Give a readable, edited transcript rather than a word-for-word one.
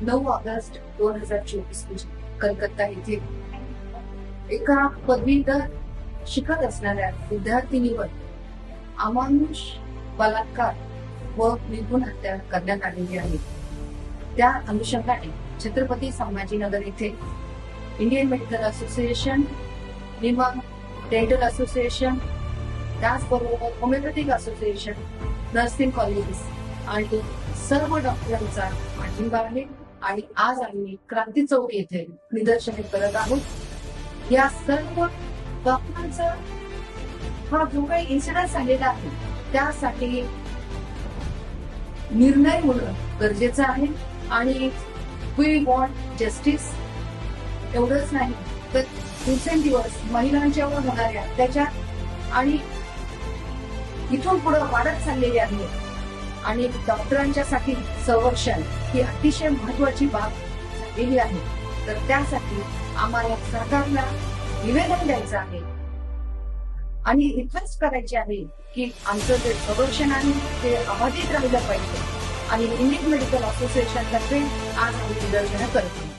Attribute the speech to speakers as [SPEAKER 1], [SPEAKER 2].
[SPEAKER 1] 9 August 2024 रोजी कलकत्ता येथे एका पदवीधर शिकत असणाऱ्या विद्यार्थिनीवर अमानुष बलात्कार व निर्घृण हत्या करण्यात आलेली आहे. त्या अनुषंगाने छत्रपती संभाजीनगर येथे इंडियन मेडिकल असोसिएशन, निमम डेंटल असोसिएशन, त्याचबरोबर होमिओपॅथिक असोसिएशन, नर्सिंग कॉलेजेस आणि सर्व डॉक्टरांचा पाठिंबा आहे आणि आज आम्ही क्रांती चौक येथे निदर्शने करत आहोत. या सर्व डॉक्टरांचा हा जो काही इन्सिडन्स झालेला आहे त्यासाठी निर्णय होणं गरजेचं आहे आणि वी वॉन्ट जस्टिस. एवढंच नाही तर दिवसेंदिवस महिलांच्यावर होणाऱ्या अत्याचार आणि इथून पुढे वाढत चाललेले आहे आणि डॉक्टरांच्यासाठी संरक्षण ही अतिशय महत्वाची बाब झालेली आहे. तर त्यासाठी आम्हाला सरकारला निवेदन द्यायचं आहे आणि रिक्वेस्ट करायची आहे की आमचं जे संरक्षण आहे ते अबाधित राहिलं पाहिजे आणि इंडियन मेडिकल असोसिएशन तर्फे आज आम्ही निदर्शनं करतो.